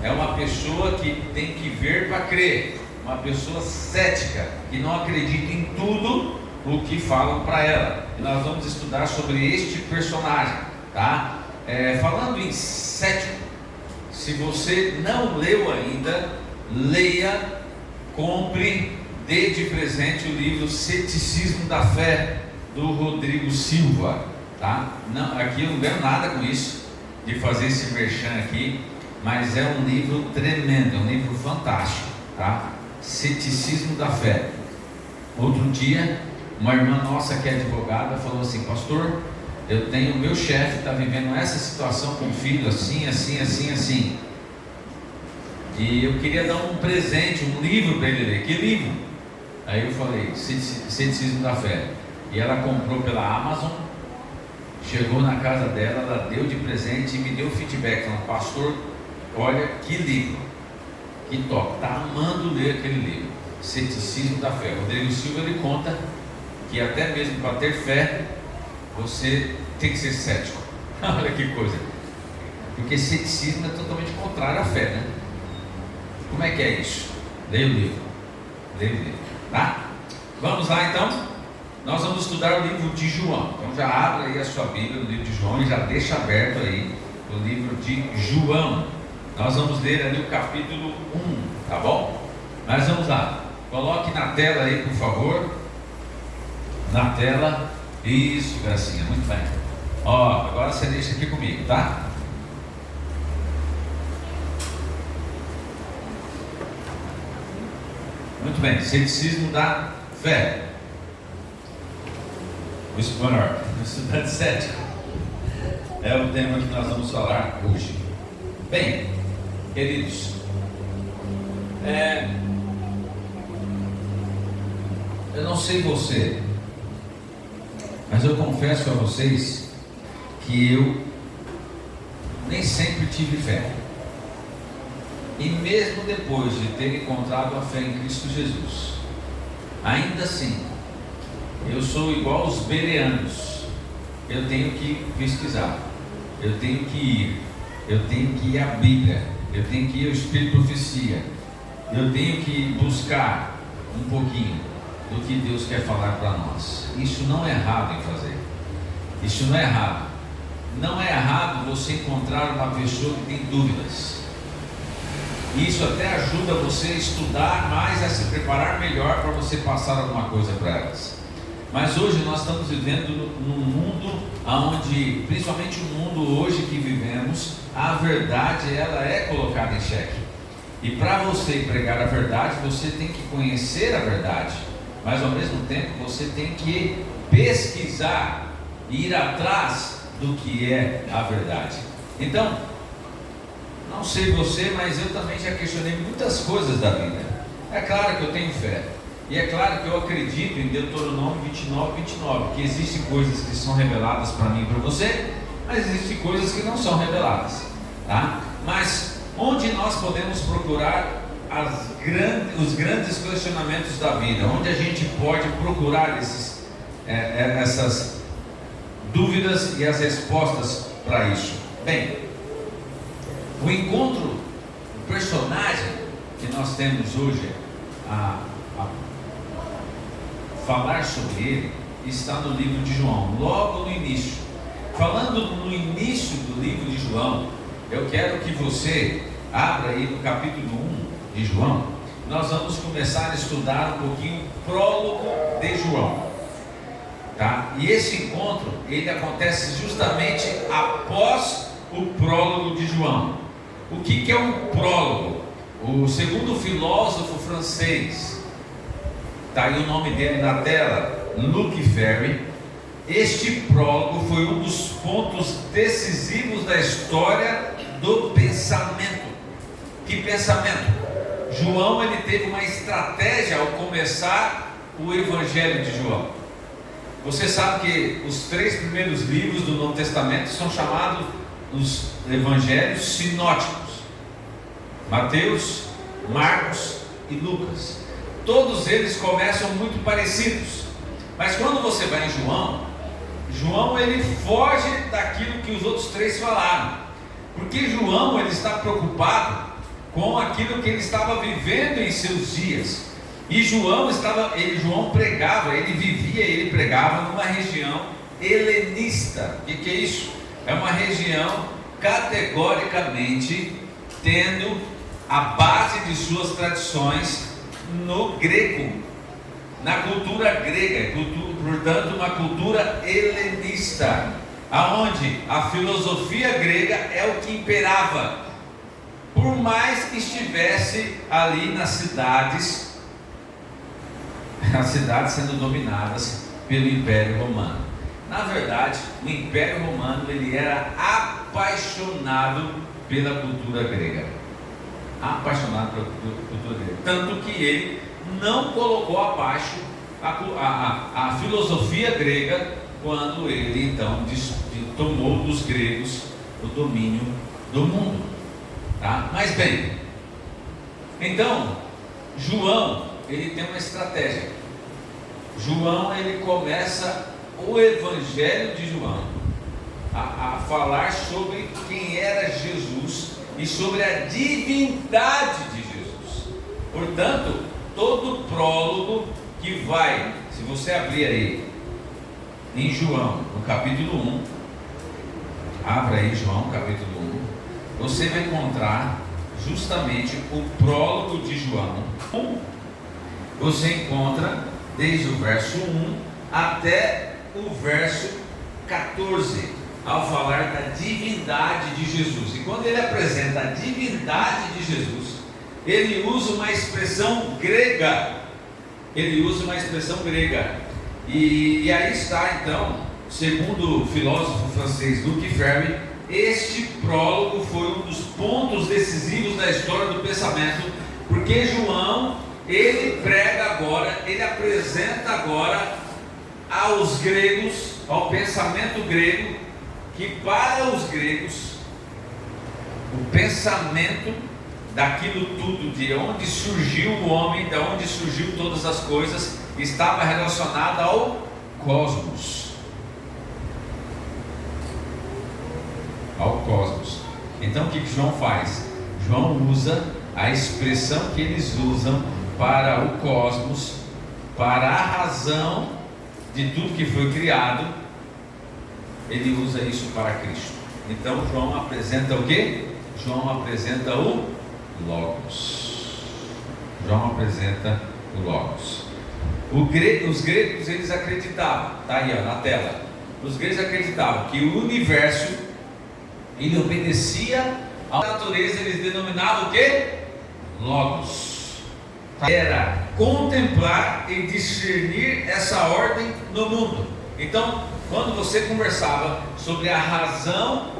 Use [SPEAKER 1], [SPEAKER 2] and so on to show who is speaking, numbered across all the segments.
[SPEAKER 1] é uma pessoa que tem que ver para crer, uma pessoa cética, que não acredita em tudo o que falam para ela. E nós vamos estudar sobre este personagem, tá? Falando em cético, se você não leu ainda, leia, compre, dê de presente o livro Ceticismo da Fé, do Rodrigo Silva, tá? Não, aqui eu não ganho nada com isso, de fazer esse merchan aqui, mas é um livro tremendo, é um livro fantástico, tá? Ceticismo da Fé. Outro dia, uma irmã nossa que é advogada falou assim: pastor, eu tenho, meu chefe está vivendo essa situação com o filho assim, assim, assim, assim, e eu queria dar um presente, um livro para ele ler. Que livro? Aí eu falei: Ceticismo da Fé. E ela comprou pela Amazon, chegou na casa dela, ela deu de presente e me deu feedback, falando: pastor, olha que livro, que top, está amando ler aquele livro, Ceticismo da Fé. Rodrigo Silva, ele conta que até mesmo para ter fé, você tem que ser cético. Olha que coisa, porque ceticismo é totalmente contrário à fé, né? Como é que é isso? Leia o livro, tá? Vamos lá então. Nós vamos estudar o livro de João. Então já abre aí a sua Bíblia no livro de João e já deixa aberto aí o livro de João. Nós vamos ler ali o capítulo 1, tá bom? Mas vamos lá. Coloque na tela aí, por favor. Na tela. Isso, Gracinha, muito bem. Ó, agora você deixa aqui comigo, tá? Muito bem, ceticismo da fé. O estudante cético é o tema que nós vamos falar hoje. Bem, queridos, eu não sei você, mas eu confesso a vocês que eu nem sempre tive fé. E mesmo depois de ter encontrado a fé em Cristo Jesus, ainda assim, eu sou igual aos bereanos. Eu tenho que pesquisar, eu tenho que ir, eu tenho que ir à Bíblia, eu tenho que ir ao Espírito de Profecia, eu tenho que buscar um pouquinho do que Deus quer falar para nós. Isso não é errado em fazer, isso não é errado. Não é errado você encontrar uma pessoa que tem dúvidas. Isso até ajuda você a estudar mais, a se preparar melhor para você passar alguma coisa para elas. Mas hoje nós estamos vivendo num mundo onde, principalmente o mundo hoje que vivemos, a verdade ela é colocada em xeque. E para você pregar a verdade, você tem que conhecer a verdade, mas ao mesmo tempo você tem que pesquisar e ir atrás do que é a verdade. Então, não sei você, mas eu também já questionei muitas coisas da Bíblia. É claro que eu tenho fé, e é claro que eu acredito em Deuteronômio 29, que existem coisas que são reveladas para mim e para você, mas existem coisas que não são reveladas, tá? Mas onde nós podemos procurar os grandes questionamentos da vida? Onde a gente pode procurar essas dúvidas e as respostas para isso? Bem, o encontro, o personagem que nós temos hoje a falar sobre ele, está no livro de João, logo no início. Falando no início do livro de João, eu quero que você abra aí no capítulo 1 de João. Nós vamos começar a estudar um pouquinho o prólogo de João, tá? E esse encontro, ele acontece justamente após o prólogo de João. O que é um prólogo? O segundo filósofo francês, está aí o nome dele na tela, Luc Ferry. Este prólogo foi um dos pontos decisivos da história do pensamento. Que pensamento? João, ele teve uma estratégia ao começar o Evangelho de João. Você sabe que os 3 primeiros livros do Novo Testamento são chamados os Evangelhos sinóticos: Mateus, Marcos e Lucas. Todos eles começam muito parecidos, mas quando você vai em João ele foge daquilo que os outros 3 falaram, porque João ele está preocupado com aquilo que ele estava vivendo em seus dias. E João pregava, ele vivia, ele pregava numa região helenista. O que é isso? É uma região categoricamente tendo a base de suas tradições no grego, na cultura grega, portanto uma cultura helenista, aonde a filosofia grega é o que imperava, por mais que estivesse ali nas cidades, as cidades sendo dominadas pelo Império Romano. Na verdade, o Império Romano ele era apaixonado pela cultura grega, tanto que ele não colocou abaixo a filosofia grega quando ele então tomou dos gregos o domínio do mundo, tá? Mas bem, então João ele tem uma estratégia. João ele começa o Evangelho de João a falar sobre quem era Jesus e sobre a divindade de Jesus. Portanto, todo prólogo que vai, se você abrir aí em João, no capítulo 1, abra aí João, capítulo 1, você vai encontrar justamente o prólogo de João. Você encontra desde o verso 1 até o verso 14, ao falar da divindade de Jesus. E quando ele apresenta a divindade de Jesus, ele usa uma expressão grega. E aí está então, segundo o filósofo francês Luc Ferry, este prólogo foi um dos pontos decisivos da história do pensamento, porque João, ele prega agora, ele apresenta agora aos gregos, ao pensamento grego, que para os gregos, o pensamento daquilo tudo, de onde surgiu o homem, de onde surgiu todas as coisas, estava relacionado ao cosmos. Ao cosmos. Então o que João faz? João usa a expressão que eles usam para o cosmos, para a razão de tudo que foi criado, ele usa isso para Cristo. Então João apresenta o quê? João apresenta o Logos. João apresenta o Logos. Os gregos eles acreditavam, está aí ó, na tela. Os gregos acreditavam que o universo ele obedecia à natureza, eles denominavam o quê? Logos. Era contemplar e discernir essa ordem no mundo. Então, quando você conversava sobre a razão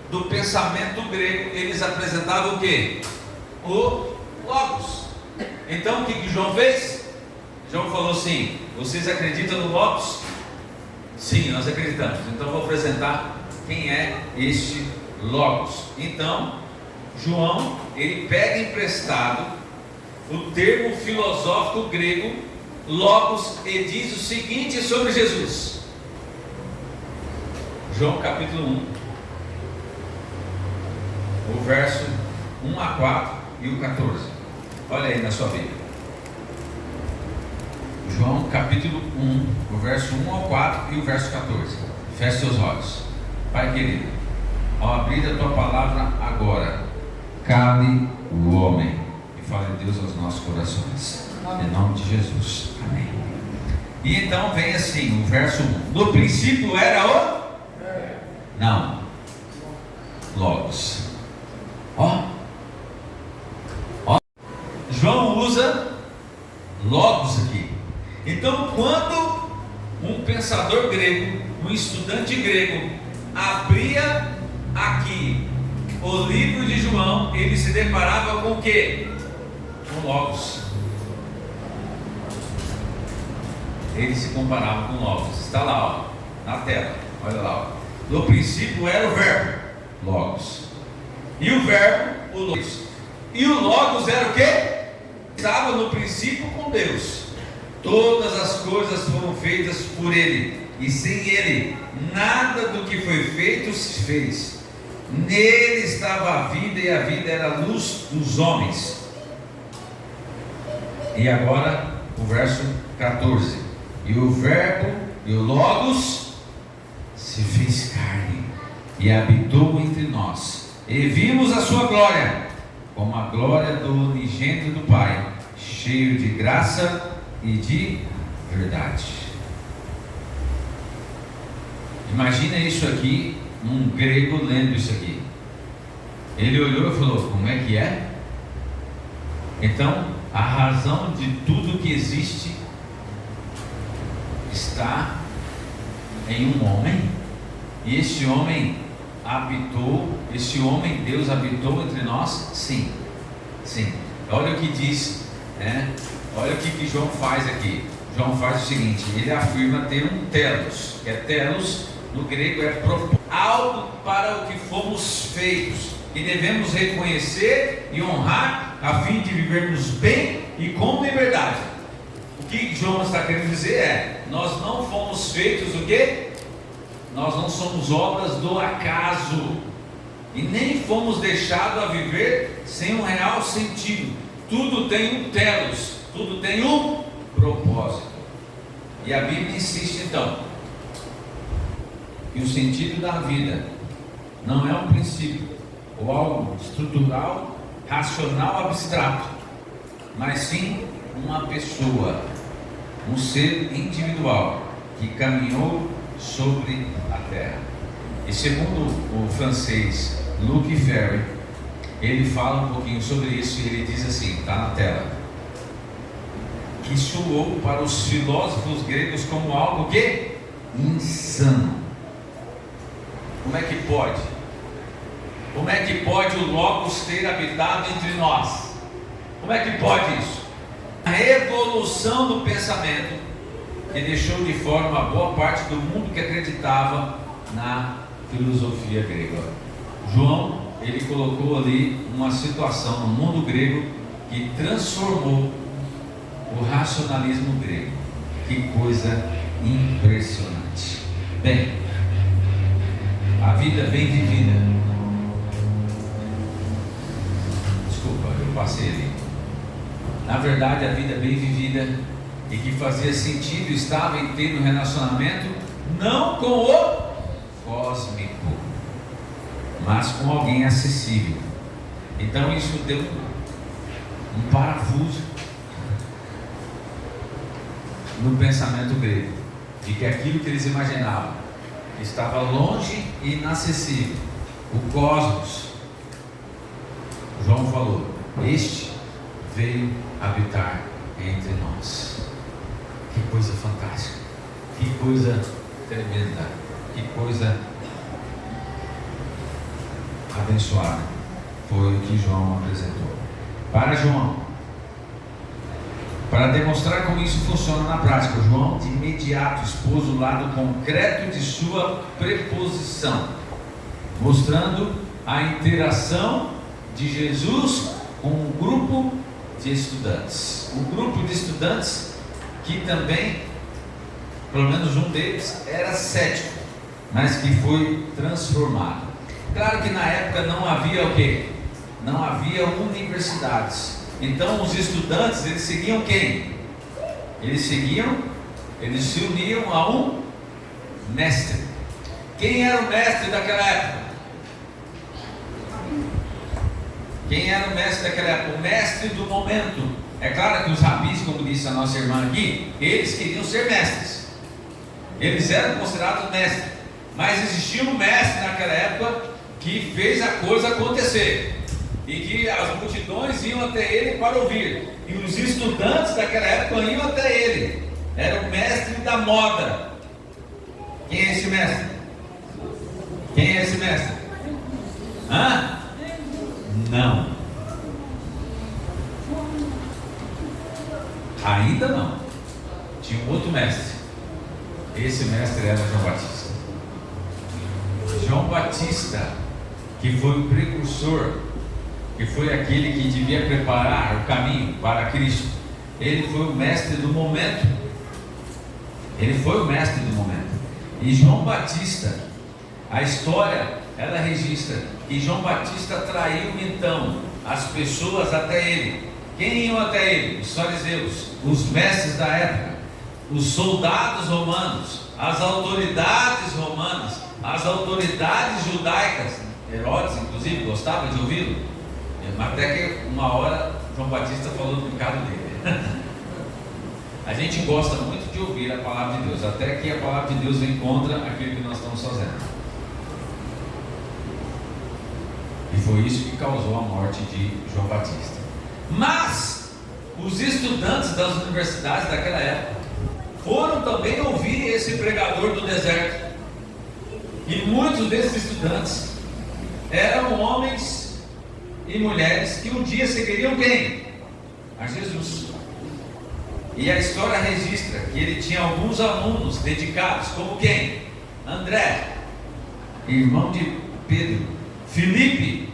[SPEAKER 1] do pensamento grego, eles apresentavam o quê? O Logos. Então, o que João fez? João falou assim: vocês acreditam no Logos? Sim, nós acreditamos. Então, vou apresentar quem é este Logos. Então, João, ele pega emprestado o termo filosófico grego Logos e diz o seguinte sobre Jesus. João capítulo 1, o verso 1 a 4 e o 14. Olha aí na sua Bíblia. João capítulo 1, o verso 1 ao 4 e o verso 14. Feche seus olhos. Pai querido, ao abrir a tua palavra agora, cale o homem e fale Deus aos nossos corações. Amém. Em nome de Jesus. Amém. E então vem assim, o verso 1. No princípio era o? Não. Logos. Ó. João usa Logos aqui. Então, quando um pensador grego, um estudante grego, abria aqui o livro de João, ele se deparava com o quê? Com Logos. Ele se comparava com Logos. Está lá, ó, na tela. Olha lá, ó. No princípio era o verbo, Logos. E o verbo, o Logos. E o Logos era o quê? Estava no princípio com Deus. Todas as coisas foram feitas por Ele, e sem Ele nada do que foi feito se fez. Nele estava a vida, e a vida era a luz dos homens. E agora o verso 14: e o verbo e o Logos se fez carne e habitou entre nós, e vimos a sua glória, como a glória do unigênito do Pai, cheio de graça e de verdade. Imagina isso aqui, um grego lendo isso aqui. Ele olhou e falou: como é que é? Então, a razão de tudo que existe está em um homem, e esse homem habitou, esse homem, Deus habitou entre nós? Sim, sim. Olha o que diz, né? Olha o que João faz aqui. João faz o seguinte: ele afirma ter um telos, que é telos, no grego é algo para o que fomos feitos, e devemos reconhecer e honrar, a fim de vivermos bem e com liberdade. O que João está querendo dizer é: nós não fomos feitos o quê? Nós não somos obras do acaso, e nem fomos deixados a viver sem um real sentido. Tudo tem um telos, tudo tem um propósito. E a Bíblia insiste então que o sentido da vida não é um princípio ou algo estrutural, racional, abstrato, mas sim uma pessoa, um ser individual que caminhou sobre a terra. E segundo o francês Luc Ferry, ele fala um pouquinho sobre isso, e ele diz assim, está na tela, que soou para os filósofos gregos como algo que insano. Como é que pode? Como é que pode o Logos ter habitado entre nós? Como é que pode isso? A revolução do pensamento que deixou de fora uma boa parte do mundo que acreditava na filosofia grega. João, ele colocou ali uma situação no mundo grego que transformou o racionalismo grego. Que coisa impressionante. Bem, a vida bem vivida. Desculpa, eu passei ali. Na verdade, a vida bem vivida e que fazia sentido estava em ter um relacionamento não com o cósmico, mas com alguém acessível. Então isso deu um parafuso no pensamento grego, de que aquilo que eles imaginavam estava longe e inacessível. O cosmos, João falou, este veio habitar entre nós. Que coisa fantástica, que coisa tremenda, que coisa abençoada foi o que João apresentou. Para João, para demonstrar como isso funciona na prática, João de imediato expôs o lado concreto de sua preposição, mostrando a interação de Jesus com um grupo de estudantes. Um grupo de estudantes que também, pelo menos um deles, era cético, mas que foi transformado. Claro que na época não havia o quê? Não havia universidades. Então os estudantes, eles seguiam quem? Eles se uniam a um mestre. Quem era o mestre daquela época? Quem era o mestre daquela época? O mestre do momento. É claro que os rabis, como disse a nossa irmã aqui, eles queriam ser mestres. Eles eram considerados mestres. Mas existia um mestre naquela época que fez a coisa acontecer. E que as multidões iam até ele para ouvir. E os estudantes daquela época iam até ele. Era o mestre da moda. Quem é esse mestre? Quem é esse mestre? Hã? Não. Ainda não. Tinha um outro mestre. Esse mestre era João Batista. João Batista, que foi o precursor, que foi aquele que devia preparar o caminho para Cristo. Ele foi o mestre do momento. Ele foi o mestre do momento. E João Batista, a história, ela registra que João Batista traiu então as pessoas até ele. Quem iam até ele? Os fariseus, os mestres da época, os soldados romanos, as autoridades romanas, as autoridades judaicas. Herodes, inclusive, gostava de ouvi-lo. Até que uma hora João Batista falou do pecado dele. A gente gosta muito de ouvir a palavra de Deus, até que a palavra de Deus vem contra aquilo que nós estamos fazendo. E foi isso que causou a morte de João Batista. Mas os estudantes das universidades daquela época foram também ouvir esse pregador do deserto. E muitos desses estudantes eram homens e mulheres que um dia seguiriam quem? A Jesus. E a história registra que ele tinha alguns alunos dedicados, como quem? André, irmão de Pedro, Filipe.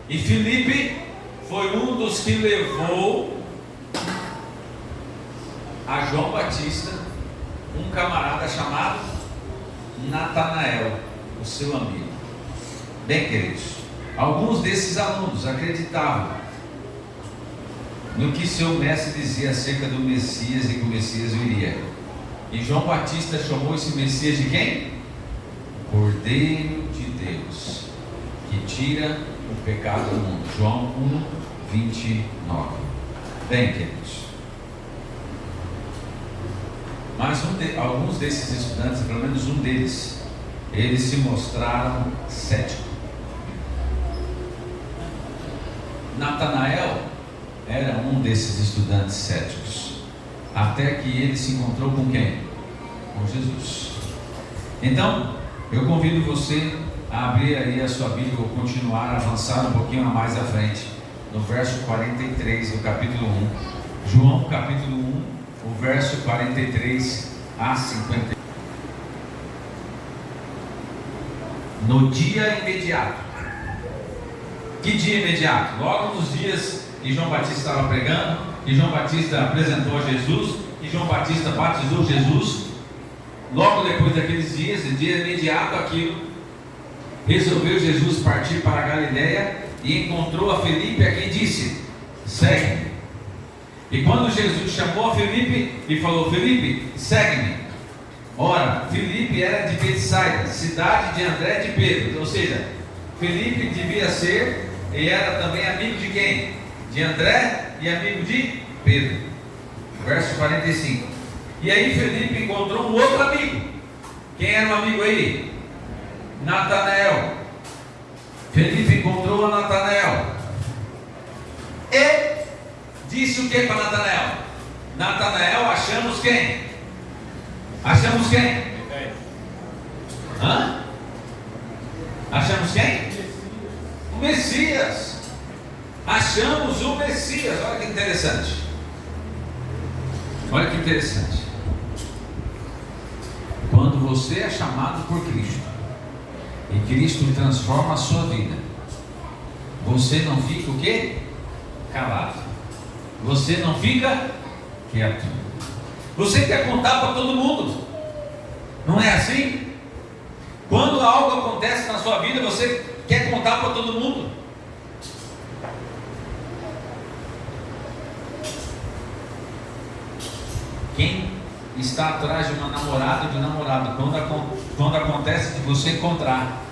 [SPEAKER 1] E Filipe foi um dos que levou a João Batista um camarada chamado Natanael, o seu amigo. Bem, queridos, alguns desses alunos acreditavam no que seu mestre dizia acerca do Messias e que o Messias viria. E João Batista chamou esse Messias de quem? Cordeiro de Deus, que tira o pecado do mundo. João 1:29. Bem, queridos, mas alguns desses estudantes, pelo menos um deles, eles se mostraram céticos. Natanael era um desses estudantes céticos, até que ele se encontrou com quem? Com Jesus. Então, eu convido você a abrir aí a sua Bíblia ou continuar a avançar um pouquinho mais à frente, no verso 43 do capítulo 1. João capítulo 1, o verso 43 a 50. No dia imediato. Que dia imediato? Logo nos dias que João Batista estava pregando, que João Batista apresentou a Jesus, que João Batista batizou Jesus. Logo depois daqueles dias, no dia imediato aquilo, resolveu Jesus partir para a Galileia e encontrou a Filipe, a quem disse: segue-me. E quando Jesus chamou a Filipe e falou: Filipe, segue-me. Ora, Filipe era de Betsaida, cidade de André e de Pedro. Ou seja, Filipe devia ser e era também amigo de quem? De André e amigo de Pedro. Verso 45. E aí Filipe encontrou um outro amigo. Quem era o amigo aí? Natanael. Filipe encontrou a Natanael e disse o que para Natanael? Natanael, achamos quem? Achamos quem? Hã? Achamos quem? O Messias. Achamos o Messias. Olha que interessante. Olha que interessante. Quando você é chamado por Cristo e Cristo transforma a sua vida, você não fica o quê? Calado. Você não fica quieto. Você quer contar para todo mundo. Não é assim? Quando algo acontece na sua vida, você quer contar para todo mundo. Quem está atrás de uma namorada ou de um namorado, quando acontece de você encontrar,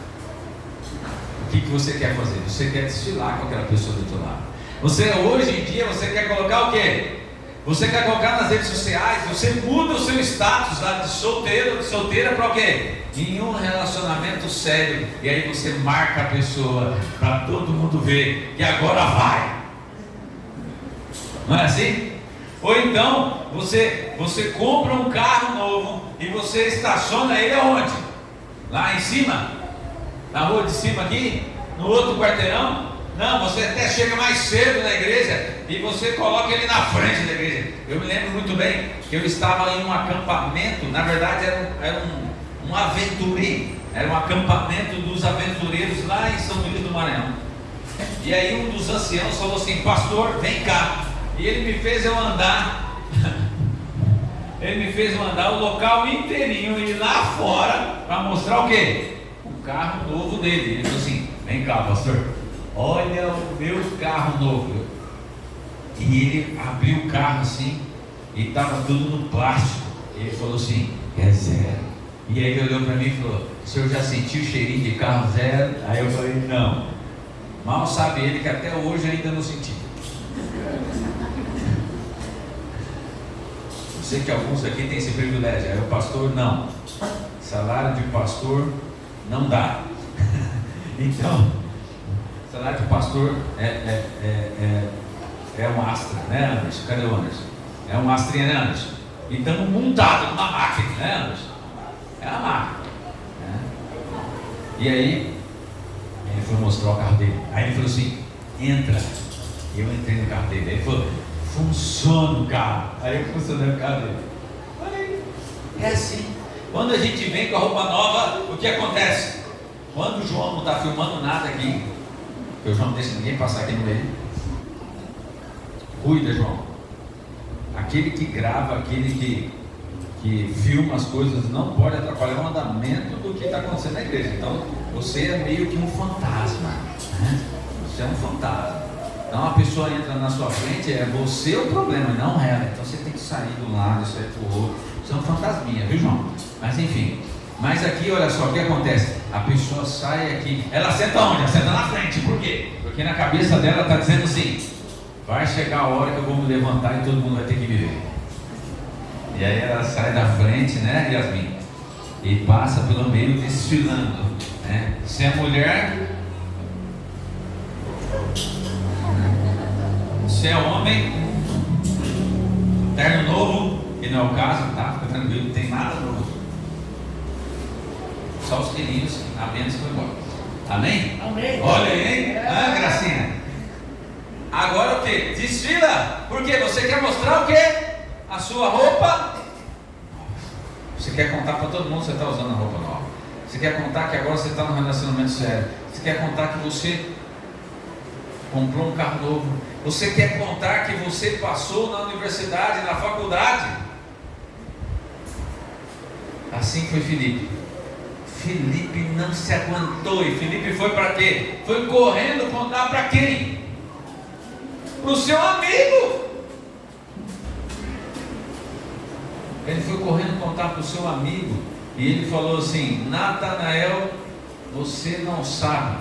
[SPEAKER 1] o que você quer fazer? Você quer desfilar com aquela pessoa do outro lado. Você, hoje em dia, você quer colocar o quê? Você quer colocar nas redes sociais, você muda o seu status lá de solteiro, de solteira para o quê? Em um relacionamento sério. E aí você marca a pessoa para todo mundo ver que agora vai. Não é assim? Ou então você compra um carro novo e você estaciona ele aonde? Lá em cima? Na rua de cima aqui? No outro quarteirão? Não, você até chega mais cedo na igreja e você coloca ele na frente da igreja. Eu me lembro muito bem que eu estava em um acampamento. Na verdade era um aventureiro. Era um acampamento dos aventureiros lá em São Luís do Maranhão. E aí um dos anciãos falou assim: pastor, vem cá. E ele me fez eu andar Ele me fez eu andar o local inteirinho e lá fora para mostrar o quê? O carro novo dele. Ele falou assim: vem cá, pastor, olha o meu carro novo. E ele abriu o carro assim, e estava tudo no plástico. Ele falou assim, é zero. E aí ele olhou para mim e falou, o senhor já sentiu o cheirinho de carro zero? Aí eu falei, não. Mal sabe ele que até hoje ainda não senti. Eu sei que alguns aqui têm esse privilégio, aí o pastor não. Salário de pastor não dá. Então, salário de pastor é um Astra, né, Anderson? Cadê o Anderson? É um Astrinha, né, Anderson? E estamos montados numa máquina, né, Anderson? É a máquina, né? E aí ele foi mostrar o carro dele. Aí ele falou assim, entra. E eu entrei no carro dele. Ele falou, funciona o carro. Aí eu funcionei o carro dele. Falei, é assim. Quando a gente vem com a roupa nova, o que acontece? Quando o João não está filmando nada aqui, porque o João não deixa ninguém passar aqui no meio. Cuida, João. Aquele que grava, aquele que filma as coisas, não pode atrapalhar o andamento do que está acontecendo na igreja. Então, você é meio que um fantasma, né? Você é um fantasma. Então, a pessoa entra na sua frente, é você o problema, não ela. Então, você tem que sair do lado, sair pro outro. Você é um fantasminha, viu, João? Mas, enfim. Mas aqui, olha só, o que acontece? A pessoa sai aqui, ela senta onde? Ela senta na frente. Por quê? Porque na cabeça dela está dizendo assim, vai chegar a hora que eu vou me levantar e todo mundo vai ter que me ver. E aí ela sai da frente, né, Yasmin? E passa pelo meio desfilando, né? Se é mulher, se é homem, terno novo, que não é o caso, tá? Fica tranquilo, não tem nada novo. Só os quilinhos a menos que foi embora. Amém? Amém. Olha aí, hein? Ah, gracinha. Agora o que? Desfila. Por quê? Você quer mostrar o quê? A sua roupa. Você quer contar para todo mundo que você está usando a roupa nova. Você quer contar que agora você está num relacionamento sério. Você quer contar que você comprou um carro novo. Você quer contar que você passou na universidade, na faculdade. Assim foi Filipe. Filipe não se aguentou. E Filipe foi para quê? Foi correndo contar para quem? Para o seu amigo. Ele foi correndo contar para o seu amigo. E ele falou assim, Natanael, você não sabe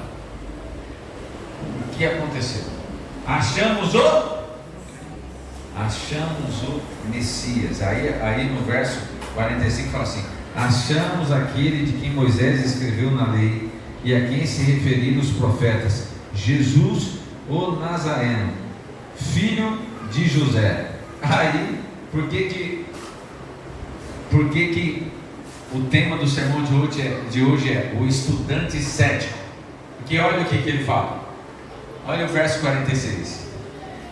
[SPEAKER 1] o que aconteceu. Achamos o Messias. Aí no verso 45 fala assim, achamos aquele de quem Moisés escreveu na lei e a quem se referiram os profetas, Jesus o Nazareno, filho de José. Aí, por que o tema do sermão de hoje é o estudante cético? Porque olha o que ele fala. Olha o verso 46.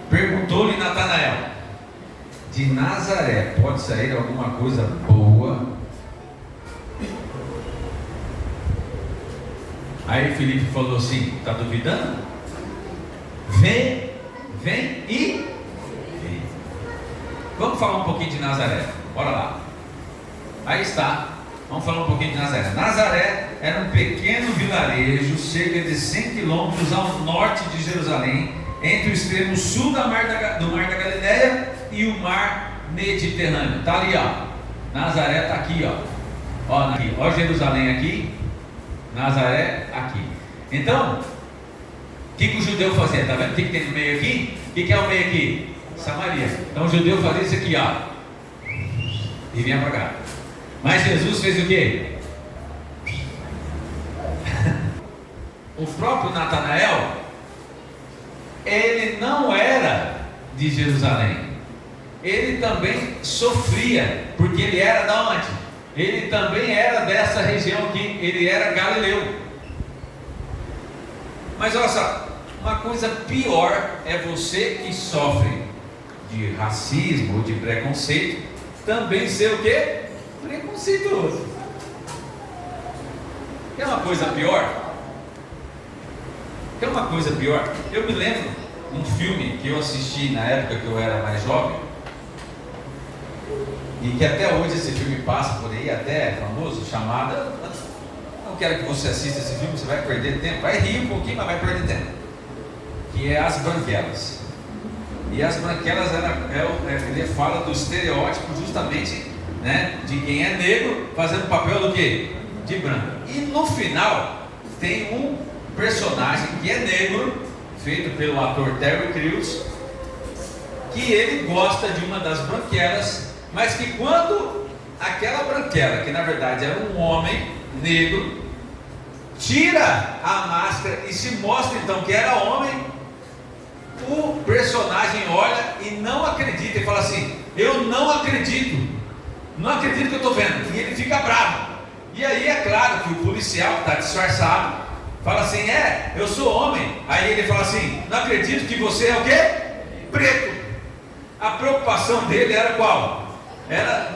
[SPEAKER 1] Perguntou-lhe Natanael, de Nazaré pode sair alguma coisa boa? Aí Filipe falou assim, está duvidando? Vem e vem. Vamos falar um pouquinho de Nazaré. Bora lá. Aí está. Vamos falar um pouquinho de Nazaré. Nazaré era um pequeno vilarejo, cerca de 100 quilômetros ao norte de Jerusalém, entre o extremo sul do Mar da Galileia e o Mar Mediterrâneo. Está ali, ó. Nazaré está aqui, ó. Ó Jerusalém aqui, Nazaré aqui. Então, o que o judeu fazia? Está vendo o que tem no meio aqui? O que é o meio aqui? Samaria. Então o judeu fazia isso aqui, ó. E vinha para cá. Mas Jesus fez o quê? O próprio Natanael, ele não era de Jerusalém. Ele também sofria, porque ele era da onde? Ele também era dessa região aqui, ele era galileu. Mas olha só, uma coisa pior é você que sofre de racismo ou de preconceito, também ser o quê? Preconceituoso. Quer uma coisa pior? Quer uma coisa pior? Eu me lembro de um filme que eu assisti na época que eu era mais jovem, e que até hoje esse filme passa por aí, até é famoso, chamado, quero que você assista esse filme, você vai perder tempo, vai rir um pouquinho, mas vai perder tempo. Que é As Branquelas. E As Branquelas, ele fala do estereótipo justamente, né, de quem é negro fazendo o papel do quê? De branco. E no final tem um personagem que é negro, feito pelo ator Terry Crews, que ele gosta de uma das branquelas, mas que quando aquela branquela, que na verdade era um homem negro, tira a máscara e se mostra então que era homem, o personagem olha e não acredita e fala assim: eu não acredito que eu estou vendo. E ele fica bravo. E aí é claro que o policial que está disfarçado fala assim: eu sou homem. Aí ele fala assim: não acredito que você é o quê? Preto. A preocupação dele era qual?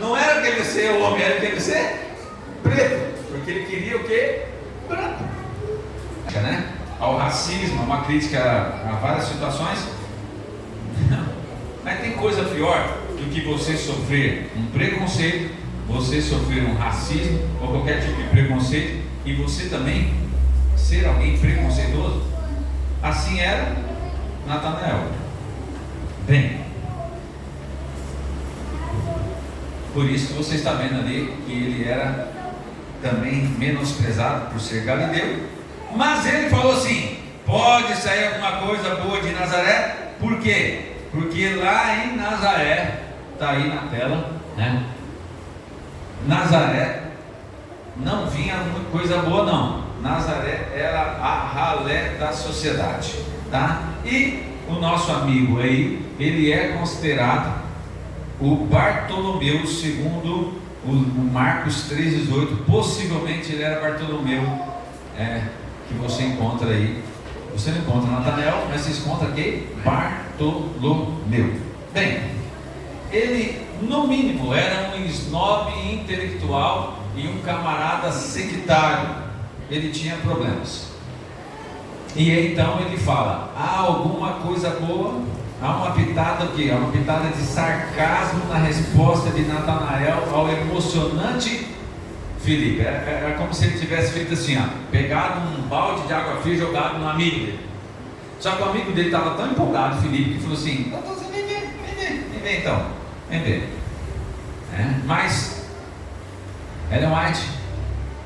[SPEAKER 1] Não era que ele ser homem, era que ele ser preto, porque ele queria o quê? Branco, né? Ao racismo, uma crítica a várias situações. Não. Mas tem coisa pior do que você sofrer um preconceito, você sofrer um racismo ou qualquer tipo de preconceito e você também ser alguém preconceituoso. Assim era Natanael. Bem, por isso que você está vendo ali que ele era também menosprezado por ser galileu. Mas ele falou assim: pode sair alguma coisa boa de Nazaré. Por quê? Porque lá em Nazaré, está aí na tela, né? Nazaré não vinha muita coisa boa, não. Nazaré era a ralé da sociedade, tá? E o nosso amigo aí, ele é considerado o Bartolomeu, segundo o Marcos 3,18. Possivelmente ele era Bartolomeu, que você encontra aí. Você não encontra Natanael, mas você encontra aqui Bartolomeu. Bem, ele no mínimo era um snob intelectual e um camarada sectário. Ele tinha problemas. E então ele fala: há alguma coisa boa? Há uma pitada o quê? Há uma pitada de sarcasmo na resposta de Natanael ao emocionante Filipe. É como se ele tivesse feito assim, pegado um balde de água fria e jogado no amigo dele. Só que o amigo dele estava tão empolgado, Filipe, que falou assim: vem ver então, vem ver. Mas Ellen White,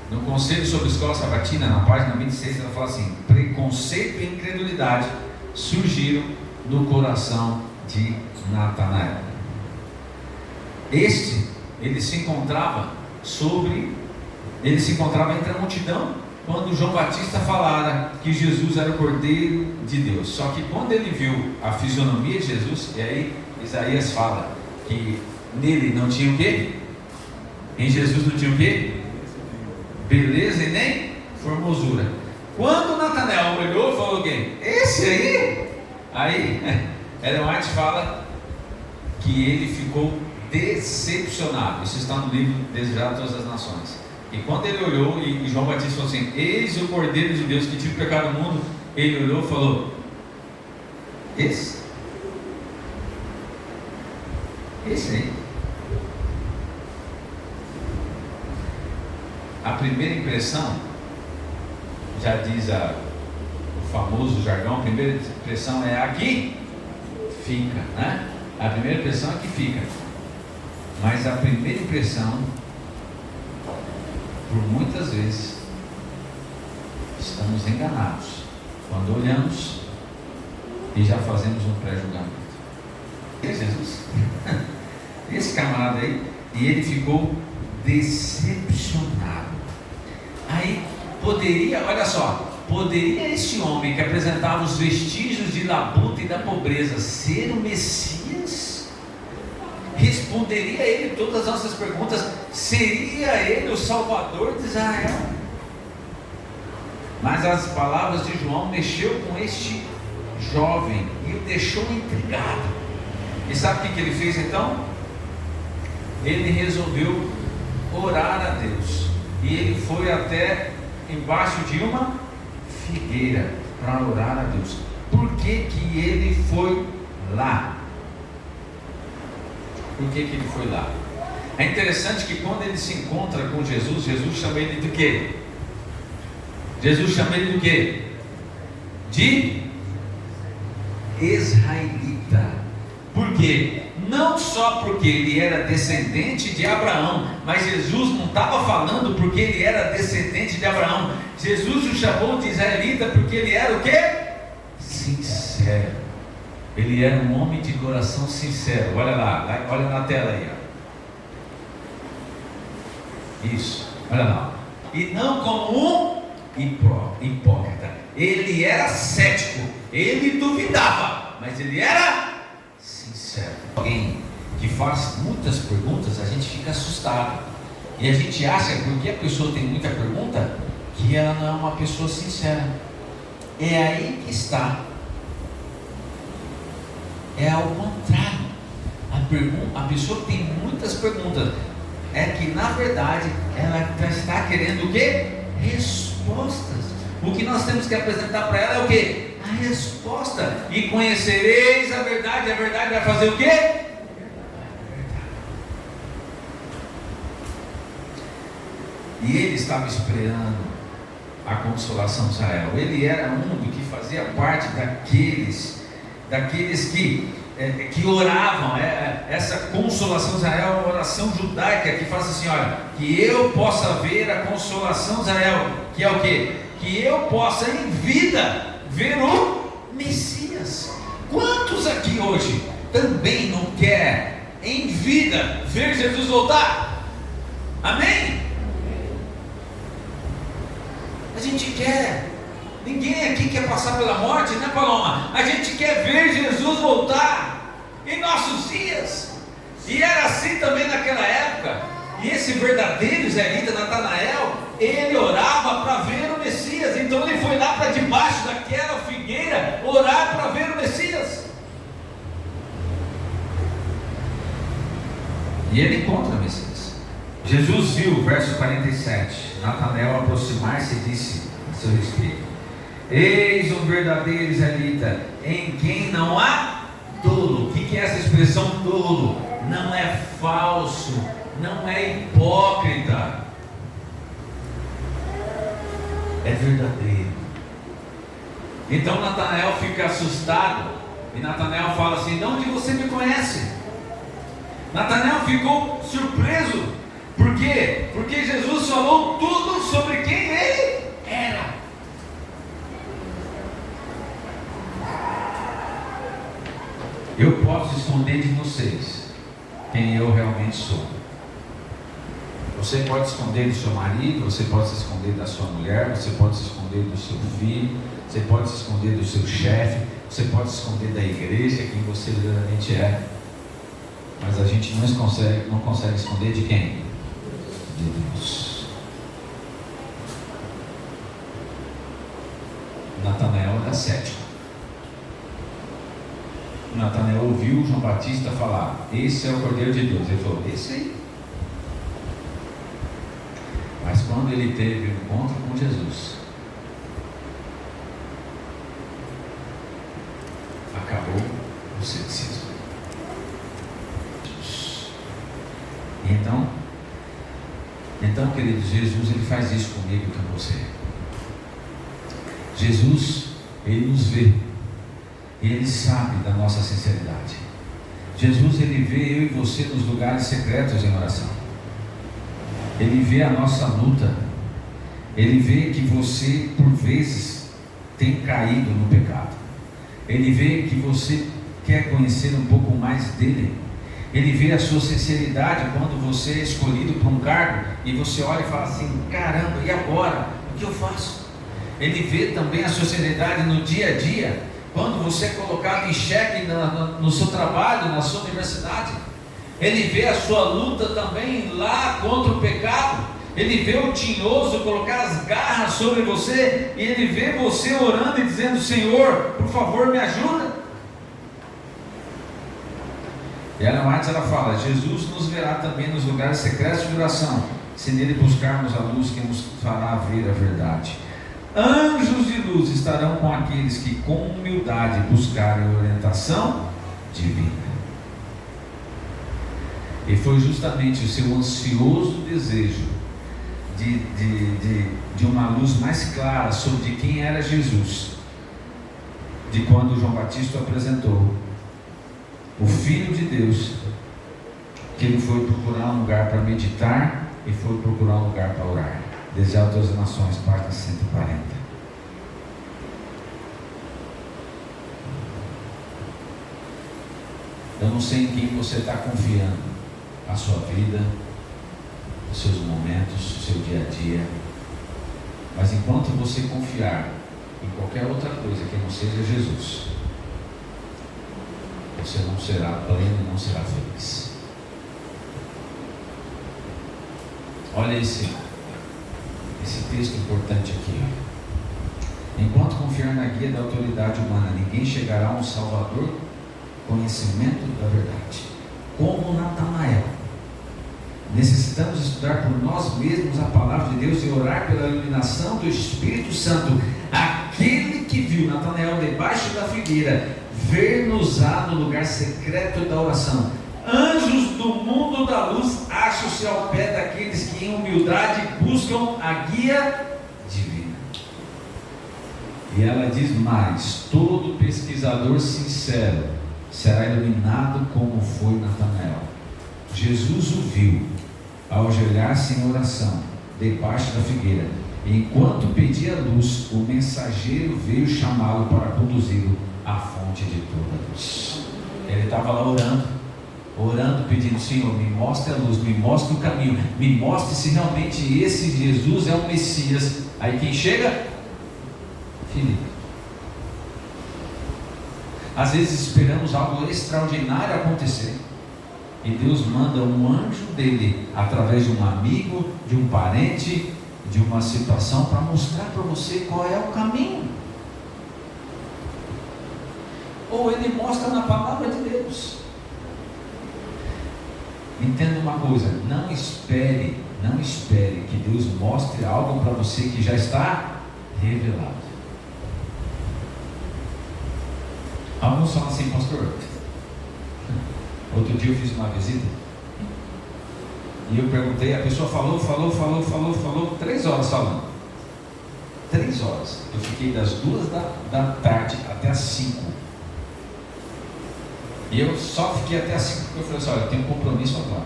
[SPEAKER 1] no Conselho sobre Escola Sabatina, na página 26, ela fala assim: preconceito e incredulidade surgiram no coração de Natanael. Ele se encontrava entre a multidão quando João Batista falara que Jesus era o Cordeiro de Deus. Só que quando ele viu a fisionomia de Jesus, e aí Isaías fala que nele não tinha o quê? Em Jesus não tinha o quê? Beleza e nem formosura. Quando Natanael olhou, falou: quem? Esse aí? Aí Ellen White fala que ele ficou decepcionado. Isso está no livro Desejado de Todas as Nações. E quando ele olhou, e João Batista falou assim: eis o Cordeiro de Deus que tira o pecado do mundo, ele olhou e falou: esse aí. A primeira impressão, já diz o famoso jargão, a primeira impressão é a que fica, né? A primeira impressão é que fica. Mas a primeira impressão, por muitas vezes, estamos enganados quando olhamos e já fazemos um pré-julgamento. Jesus, esse camarada aí, e ele ficou decepcionado. Aí poderia, olha só, poderia esse homem que apresentava os vestígios de labuta e da pobreza ser o Messias? Responderia ele todas as nossas perguntas? Seria ele o Salvador de Israel? Mas as palavras de João mexeu com este jovem e o deixou intrigado. E sabe o que ele fez então? Ele resolveu orar a Deus. E ele foi até embaixo de uma figueira para orar a Deus. Por que que ele foi lá? Por que que ele foi lá? É interessante que quando ele se encontra com Jesus, Jesus chama ele de quê? Jesus chama ele do quê? De israelita. Por quê? Não só porque ele era descendente de Abraão, mas Jesus não estava falando porque ele era descendente de Abraão. Jesus o chamou de israelita porque ele era o quê? Sincero. Ele era um homem de coração sincero. Olha lá, olha na tela aí, ó. Isso, olha lá. E não como um hipócrita. Ele era cético, ele duvidava, mas ele era sincero. Alguém que faz muitas perguntas, a gente fica assustado. E a gente acha que porque a pessoa tem muita pergunta, que ela não é uma pessoa sincera. É aí que está. É ao contrário. A pessoa que tem muitas perguntas, é que na verdade ela está querendo o quê? Respostas. O que nós temos que apresentar para ela é o quê? A resposta. E conhecereis a verdade vai fazer o quê? E ele estava esperando a consolação de Israel. Ele era um do que fazia parte daqueles que oravam. Essa consolação de Israel é uma oração judaica que faz assim: olha, que eu possa ver a consolação de Israel, que é o quê? Que eu possa em vida ver o Messias. Quantos aqui hoje também não quer em vida ver Jesus voltar? Amém? A gente quer. Ninguém aqui quer passar pela morte, né, Paloma? A gente quer ver Jesus voltar em nossos dias. E era assim também naquela época. E esse verdadeiro israelita, Natanael, ele orava para ver o Messias. Então ele foi lá para debaixo daquela figueira orar para ver o Messias. E ele encontra o Messias. Jesus viu, verso 47, Natanael aproximar-se e disse a seu respeito: eis um verdadeiro israelita, em quem não há dolo. O que é essa expressão dolo? Não é falso, não é hipócrita, é verdadeiro. Então Natanael fica assustado, e Natanael fala assim: de onde você me conhece? Natanael ficou surpreso. Por quê? Porque Jesus falou tudo sobre quem ele era. Eu posso esconder de vocês quem eu realmente sou. Você pode esconder do seu marido, você pode se esconder da sua mulher, você pode se esconder do seu filho, você pode se esconder do seu chefe, você pode se esconder da igreja, quem você verdadeiramente é. Mas a gente não consegue esconder de quem? De Deus. Natanael era cético. Natanael ouviu João Batista falar: esse é o Cordeiro de Deus. Ele falou: esse aí. Mas quando ele teve um encontro com Jesus, acabou o ceticismo. Então, queridos, Jesus ele faz isso comigo e com você. Jesus, ele nos vê. E ele sabe da nossa sinceridade. Jesus, ele vê eu e você nos lugares secretos em oração. Ele vê a nossa luta. Ele vê que você, por vezes, tem caído no pecado. Ele vê que você quer conhecer um pouco mais dele. Ele vê a sua sinceridade quando você é escolhido para um cargo e você olha e fala assim: caramba, e agora? O que eu faço? Ele vê também a sua sinceridade no dia a dia, quando você é colocado em xeque no seu trabalho, na sua universidade. Ele vê a sua luta também lá contra o pecado. Ele vê o tinhoso colocar as garras sobre você, e ele vê você orando e dizendo: Senhor, por favor, me ajuda. E Ellen White, ela fala: Jesus nos verá também nos lugares secretos de oração, se nele buscarmos a luz que nos fará ver a verdade. Anjos de luz estarão com aqueles que com humildade buscarem orientação divina. E foi justamente o seu ansioso desejo de uma luz mais clara sobre quem era Jesus, de quando João Batista apresentou o Filho de Deus, que ele foi procurar um lugar para meditar e foi procurar um lugar para orar. Desde a todas as nações, página 140. Eu não sei em quem você está confiando a sua vida, os seus momentos, o seu dia a dia, mas enquanto você confiar em qualquer outra coisa que não seja Jesus, você não será pleno e não será feliz. Olha esse texto importante aqui. Enquanto confiar na guia da autoridade humana, ninguém chegará a um Salvador, conhecimento da verdade. Como Natanael, necessitamos estudar por nós mesmos a palavra de Deus e orar pela iluminação do Espírito Santo. Aquele que viu Natanael debaixo da figueira, ver-nos-á no lugar secreto da oração. Anjos do mundo da luz acham-se ao pé daqueles que em humildade buscam a guia divina. E ela diz mais: todo pesquisador sincero será iluminado como foi Natanael. Jesus o viu ao ajoelhar-se em oração debaixo da figueira. Enquanto pedia luz, o mensageiro veio chamá-lo para conduzi-lo à fonte de toda luz. Ele estava lá orando, pedindo: Senhor, me mostre a luz, me mostre o caminho, me mostre se realmente esse Jesus é o Messias. Aí quem chega? Filipe. Às vezes esperamos algo extraordinário acontecer, e Deus manda um anjo dele, através de um amigo, de um parente, de uma situação, para mostrar para você qual é o caminho. Ou ele mostra na palavra de Deus. Entenda uma coisa: não espere que Deus mostre algo para você que já está revelado. Alguns falam assim: pastor, outro dia eu fiz uma visita e eu perguntei, a pessoa falou 3 horas falando. 3 horas. Eu fiquei das 2 da tarde até as 5. E eu só fiquei até as 5 porque eu falei assim: olha, eu tenho um compromisso agora.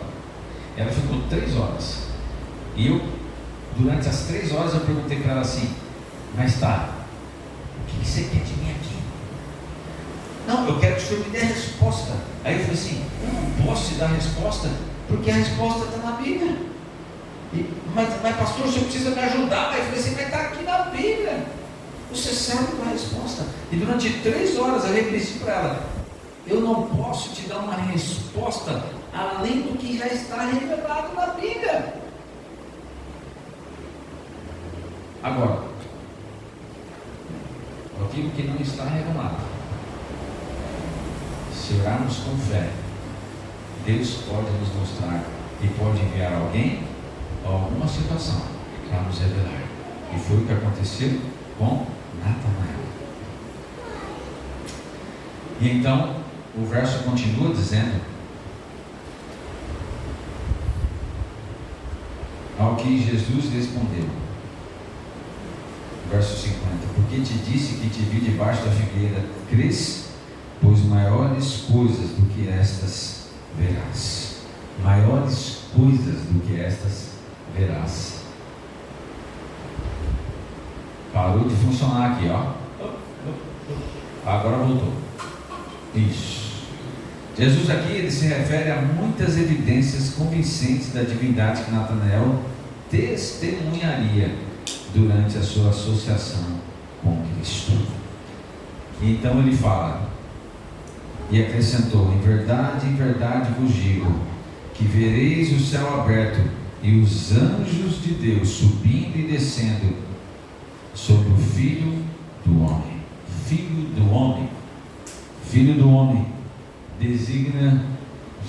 [SPEAKER 1] Ela ficou 3 horas. E eu, durante as 3 horas, eu perguntei para ela assim: mas tá, o que você quer de mim aqui? Não, eu quero que o senhor me dê a resposta. Aí eu falei assim: eu não posso te dar a resposta, porque a resposta está na Bíblia. Mas pastor, o senhor precisa me ajudar. Aí eu falei assim: mas está aqui na Bíblia. Você sabe qual é a resposta. E durante 3 horas eu repeti para ela: eu não posso te dar uma resposta além do que já está revelado na Bíblia. Agora, aquilo que não está revelado, se orarmos com fé, Deus pode nos mostrar e pode enviar alguém ou alguma situação para nos revelar. E foi o que aconteceu com Natanael. E então o verso continua dizendo: ao que Jesus respondeu, verso 50: porque te disse que te vi debaixo da figueira, crês? Pois maiores coisas do que estas verás. Maiores coisas do que estas verás. Parou de funcionar aqui, ó. Agora voltou. Isso. Jesus aqui, ele se refere a muitas evidências convincentes da divindade que Natanael testemunharia durante a sua associação com Cristo. E então ele fala, e acrescentou: em verdade vos digo, que vereis o céu aberto e os anjos de Deus subindo e descendo sobre o Filho do Homem. Filho do Homem. Filho do Homem designa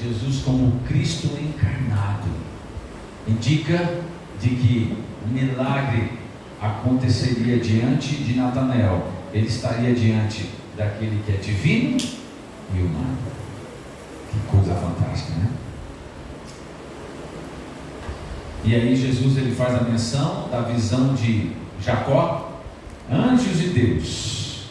[SPEAKER 1] Jesus como Cristo encarnado. Indica de que um milagre aconteceria diante de Natanael. Ele estaria diante daquele que é divino e humano. Que coisa fantástica, né? E aí Jesus ele faz a menção da visão de Jacó. Anjos de Deus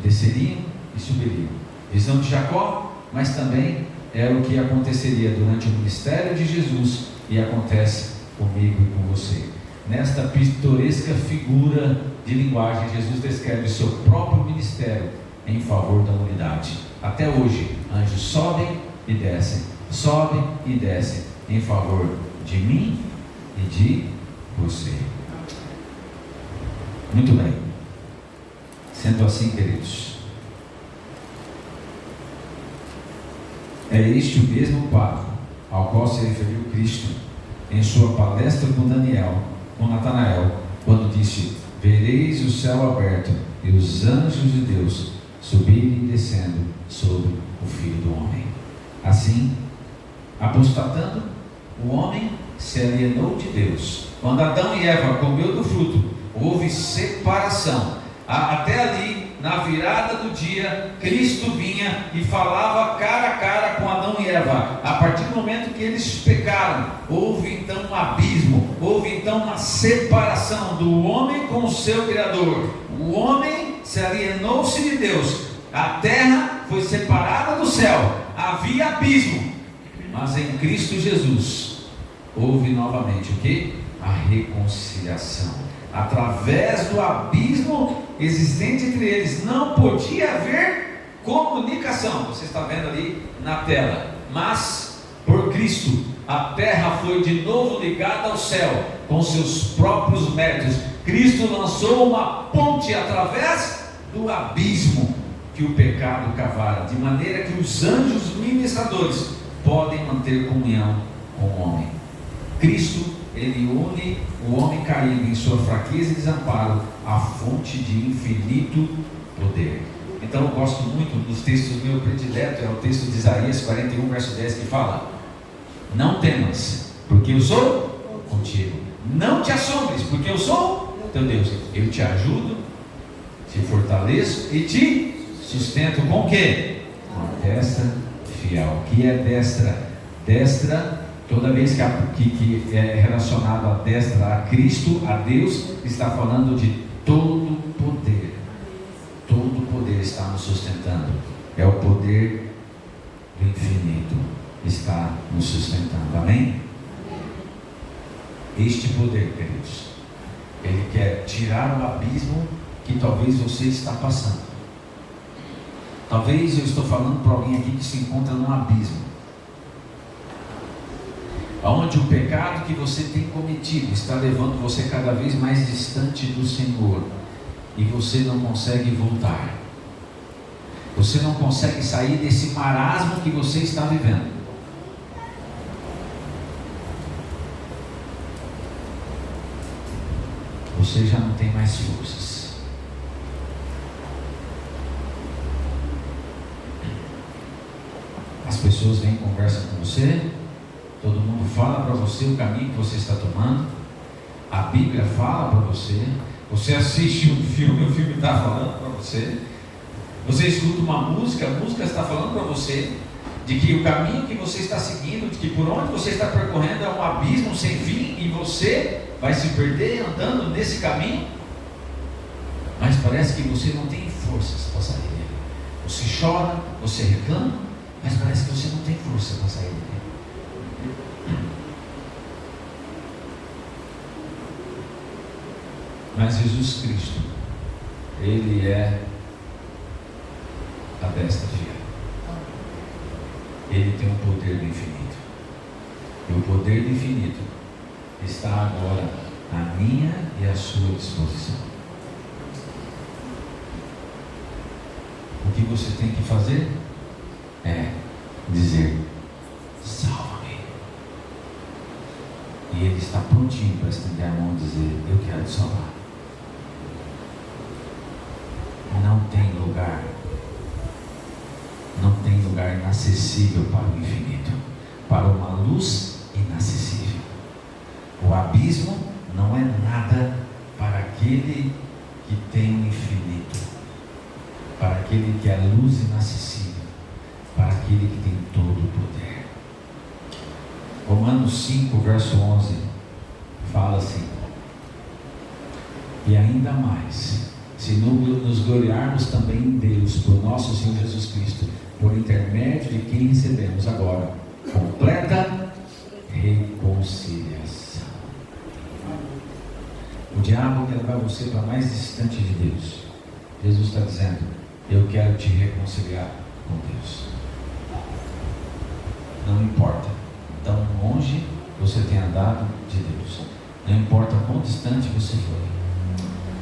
[SPEAKER 1] desceriam e subiriam. Visão de Jacó, mas também era o que aconteceria durante o ministério de Jesus e acontece comigo e com você. Nesta pitoresca figura de linguagem, Jesus descreve seu próprio ministério em favor da unidade. Até hoje, anjos sobem e descem em favor de mim e de você. Muito bem. Sendo assim, queridos, é este o mesmo quadro ao qual se referiu Cristo em sua palestra com Natanael, quando disse: vereis o céu aberto e os anjos de Deus subirem e descendo sobre o Filho do Homem. Assim, apostatando, o homem se alienou de Deus. Quando Adão e Eva comeu do fruto, houve separação. Até ali, na virada do dia, Cristo vinha e falava cara a cara com Adão e Eva. A partir do momento que eles pecaram, houve então um abismo, houve então uma separação do homem com o seu Criador. O homem se alienou-se de Deus, a terra foi separada do céu, havia abismo. Mas em Cristo Jesus houve novamente o que? A reconciliação. Através do abismo existente entre eles, não podia haver comunicação. Você está vendo ali na tela. Mas por Cristo, a terra foi de novo ligada ao céu com seus próprios méritos. Cristo lançou uma ponte através do abismo que o pecado cavara, de maneira que os anjos ministradores podem manter comunhão com o homem. Cristo, ele une o homem caído em sua fraqueza e desamparo à fonte de infinito poder. Então eu gosto muito dos textos, meu predileto é o texto de Isaías 41, verso 10, que fala: não temas, porque eu sou contigo. Não te assombres, porque eu sou teu Deus. Eu te ajudo, te fortaleço e te sustento com o quê? Com a destra fiel. O que é destra? Destra, toda vez que é relacionado a destra a Cristo, a Deus, está falando de todo poder. Todo poder está nos sustentando. É o poder do infinito está nos sustentando. Amém? Este poder, queridos, ele quer tirar o abismo que talvez você está passando. Talvez eu estou falando para alguém aqui que se encontra num abismo, onde o pecado que você tem cometido está levando você cada vez mais distante do Senhor, e você não consegue voltar. Você não consegue sair desse marasmo que você está vivendo. Você já não tem mais forças. As pessoas vêm e conversam com você, todo mundo fala para você o caminho que você está tomando, a Bíblia fala para você, você assiste um filme, o filme está falando para você, você escuta uma música, a música está falando para você de que o caminho que você está seguindo, de que por onde você está percorrendo é um abismo sem fim e você vai se perder andando nesse caminho, mas parece que você não tem forças para sair dele. Você chora, você reclama, mas parece que você não tem força para sair dele. Mas Jesus Cristo, ele é a destra fiel. Ele tem o poder do infinito. E o poder do infinito está agora à minha e à sua disposição. O que você tem que fazer é dizer: salva-me. E ele está prontinho para estender a mão e dizer: eu quero te salvar. Não tem lugar inacessível para o infinito, para uma luz inacessível. O abismo não é nada para aquele que tem o infinito, para aquele que é a luz inacessível, para aquele que tem todo o poder. Romanos Romanos 5, verso 11, fala assim: e ainda mais, se nos gloriarmos também em Deus, por nosso Senhor Jesus Cristo, por intermédio de quem recebemos agora completa reconciliação. O diabo quer levar você para mais distante de Deus. Jesus está dizendo: eu quero te reconciliar com Deus. Não importa tão longe você tenha andado de Deus, não importa quão distante você foi.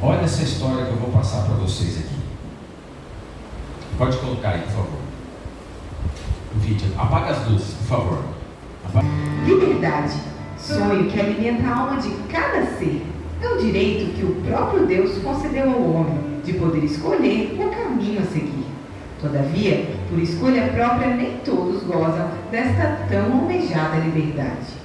[SPEAKER 1] Olha essa história que eu vou passar para vocês aqui. Pode colocar aí, por favor, o vídeo. Apaga as luzes, por favor.
[SPEAKER 2] Liberdade, sonho que alimenta a alma de cada ser. É um direito que o próprio Deus concedeu ao homem, de poder escolher o caminho a seguir. Todavia, por escolha própria, nem todos gozam desta tão almejada liberdade.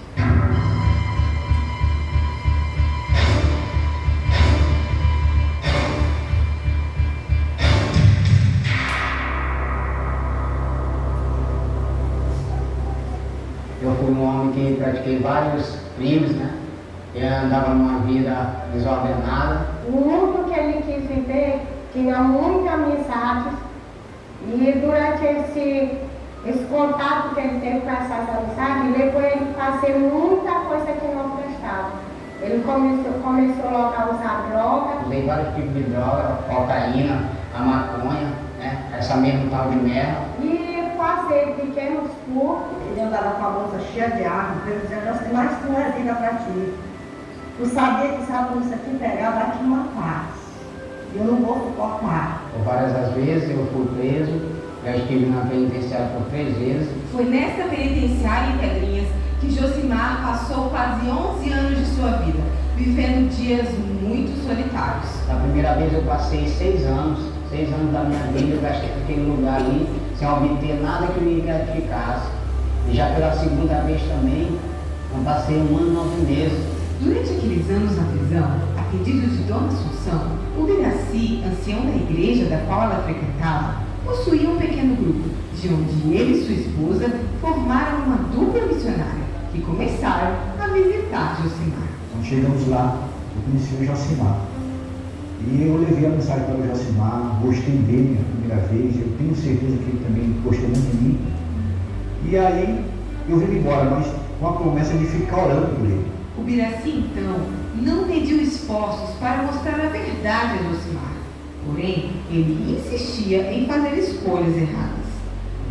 [SPEAKER 3] Eu fui um homem que pratiquei vários crimes, né? Eu andava numa vida desordenada.
[SPEAKER 4] O mundo que ele quis viver tinha muitas amizades e durante esse contato que ele teve com essas amizades, levou ele a fazer muita coisa que não prestava. Ele começou logo a usar droga.
[SPEAKER 3] Usei vários tipos de droga, cocaína, a maconha, né? Essa mesma tal de merda.
[SPEAKER 4] E fazer pequenos furtos.
[SPEAKER 5] Ele andava com a bolsa cheia de arma, dizendo assim: mas tu não é vida para ti. Tu sabia que se a polícia te pegar, vai te matar. Eu não vou suportar.
[SPEAKER 3] Por várias das vezes eu fui preso, já estive na penitenciária por 3 vezes.
[SPEAKER 2] Foi nesta penitenciária em Pedrinhas que Josimar passou quase 11 anos de sua vida, vivendo dias muito solitários.
[SPEAKER 3] Na primeira vez eu passei 6 anos da minha vida, eu gastei naquele lugar ali, sem obter nada que me gratificasse. E já pela segunda vez também, eu passei 1 ano e 9 meses.
[SPEAKER 2] Durante aqueles anos na prisão, a pedido de Dona Assunção, o Biraci, ancião da igreja da qual ela frequentava, possuía um pequeno grupo, de onde ele e sua esposa formaram uma dupla missionária, que começaram a visitar Josimar.
[SPEAKER 6] Quando chegamos lá, eu conheci o Josimar. E eu levei a mensagem para o Josimar, gostei dele a primeira vez, eu tenho certeza que ele também gostou muito de mim. E aí eu vim embora, mas com a promessa de ficar orando por ele.
[SPEAKER 2] O Biraci, então, não mediu esforços para mostrar a verdade a Josimar. Porém, ele insistia em fazer escolhas erradas.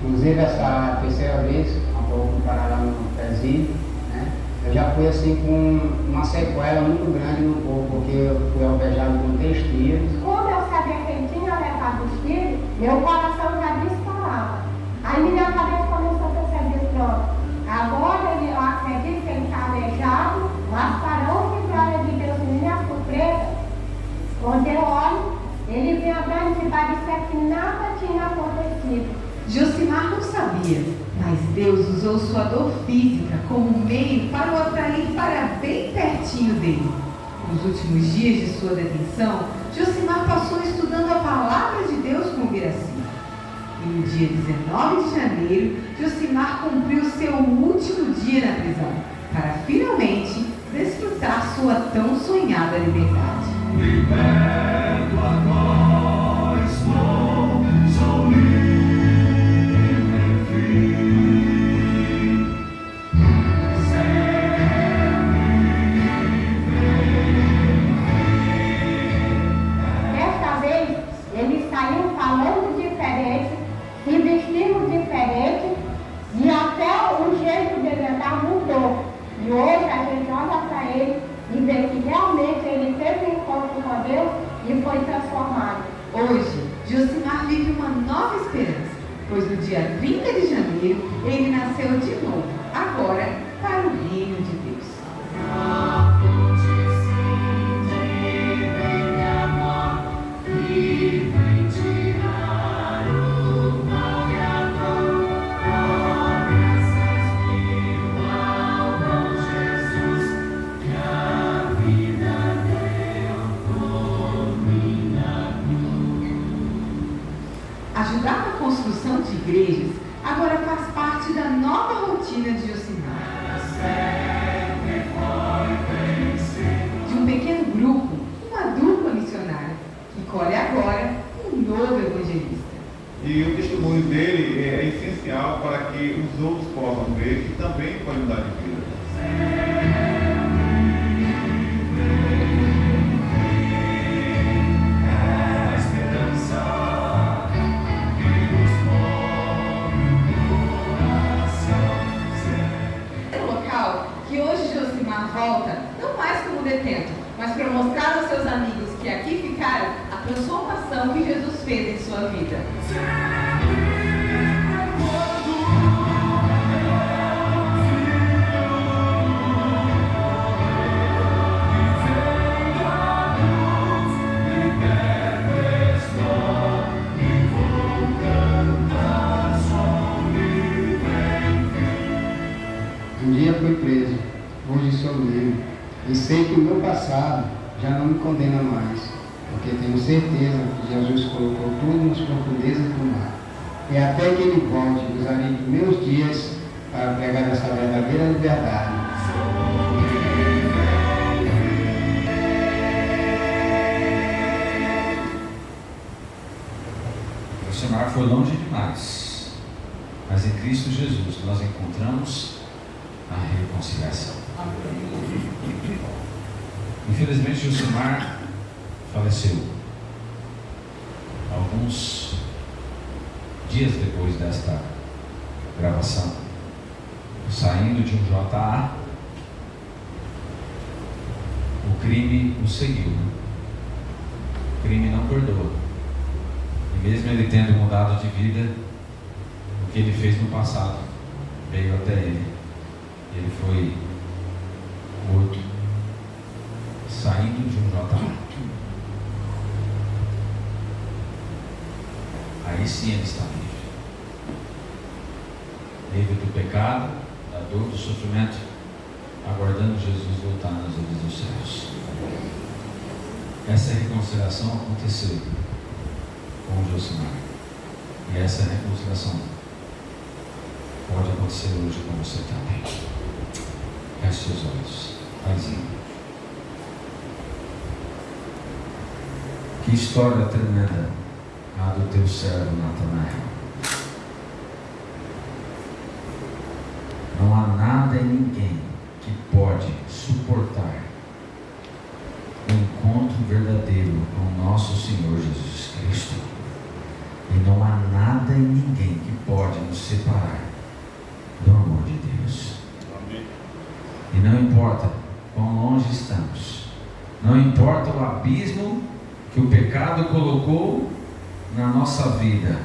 [SPEAKER 3] Inclusive essa terceira vez, quando eu fui parar lá no presídio, né, eu já fui assim com uma sequela muito grande no corpo, porque eu fui alvejado com 3 tiros.
[SPEAKER 4] Quando eu sabia que ele tinha levado os tiros, meu coração já disparava. Aí minha cabeça começou a perceber, pronto. Agora eu acredito que ele está aleijado, mas para onde glória de Deus, minha surpresa, quando eu olho, ele vem atrás e parecia que nada tinha acontecido.
[SPEAKER 2] Josimar não sabia, mas Deus usou sua dor física como meio para o atrair para bem pertinho dele. Nos últimos dias de sua detenção, Josimar passou estudando a palavra de Deus com o Biraci. E no dia 19 de janeiro, Josimar cumpriu seu último dia na prisão, para finalmente desfrutar sua tão sonhada liberdade.
[SPEAKER 7] Liberto agora estou, sou livre,
[SPEAKER 4] Desta vez, ele saiu falando diferente, se vestindo diferente e até o jeito dele andar mudou. E hoje a gente olha para ele e vê que realmente ele teve um encontro com Deus e foi transformado.
[SPEAKER 2] Hoje, Josimar vive uma nova esperança, pois no dia 30 de janeiro ele nasceu de novo, agora para o reino de Deus. Ajudar na construção de igrejas agora faz parte da nova rotina de Josimar. De um pequeno grupo, uma dupla missionária, que colhe agora um novo evangelista.
[SPEAKER 8] E o testemunho dele é essencial para que os outros possam ver que também pode mudar de vida.
[SPEAKER 2] Que hoje Josimar volta, não mais como detento, mas para mostrar aos seus amigos que aqui ficaram a transformação que Jesus fez em sua vida.
[SPEAKER 9] Um dia fui preso, hoje sou livre, e sei que o meu passado já não me condena mais, porque tenho certeza que Jesus colocou tudo nas profundezas do mar. E até que Ele volte, usarei dos meus dias para pregar essa verdadeira liberdade.
[SPEAKER 1] O Josimar foi longe demais, mas em Cristo Jesus nós encontramos a reconciliação. Infelizmente, Josimar faleceu alguns dias depois desta gravação, saindo de um JA. O crime o seguiu. O crime não perdoa. E mesmo ele tendo mudado de vida, o que ele fez no passado veio até ele. Ele foi morto, saindo de um JA. Aí sim ele está livre. Livre do pecado, da dor, do sofrimento, aguardando Jesus voltar nas nuvens dos céus. Essa reconciliação aconteceu com o Josimar. E essa reconciliação pode acontecer hoje com você também. Feche seus olhos. Paizinho. Que história tremenda a do teu servo Natanael. Não há nada e ninguém que pode suportar o encontro verdadeiro com nosso Senhor Jesus Cristo. E não há nada e ninguém que pode nos separar do amor de Deus. E não importa quão longe estamos, não importa o abismo que o pecado colocou na nossa vida,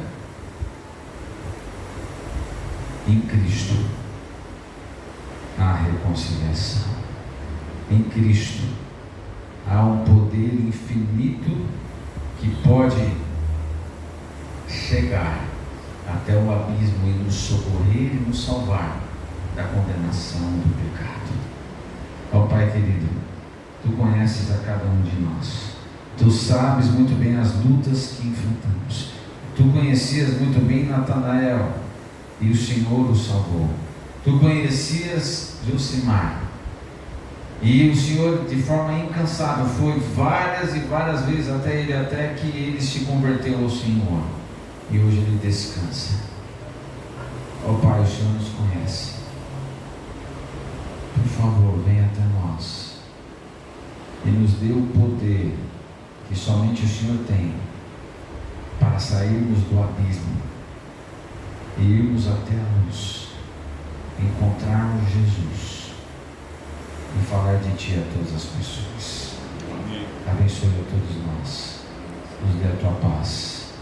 [SPEAKER 1] em Cristo há reconciliação. Em Cristo há um poder infinito que pode chegar até o abismo e nos socorrer e nos salvar da condenação do pecado. Ó Pai querido, Tu conheces a cada um de nós. Tu sabes muito bem as lutas que enfrentamos. Tu conhecias muito bem Natanael e o Senhor o salvou. Tu conhecias Josimar e o Senhor, de forma incansável, foi várias e várias vezes até que ele se converteu ao Senhor. E hoje ele descansa. Ó Pai, o Senhor nos conhece. Por favor, venha até nós e nos dê o poder que somente o Senhor tem para sairmos do abismo e irmos até a luz, encontrarmos Jesus e falar de Ti a todas as pessoas. Abençoe a todos nós, nos dê a Tua paz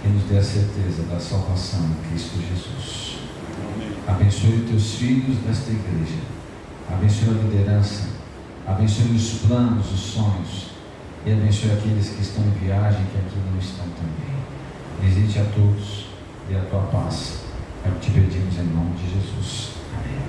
[SPEAKER 1] e nos dê a certeza da salvação em Cristo Jesus. Abençoe os Teus filhos desta igreja, abençoe a liderança, abençoe os planos, os sonhos, e abençoe aqueles que estão em viagem, que aqui não estão também. Visite a todos, dê a Tua paz, é o que te pedimos em nome de Jesus. Amém.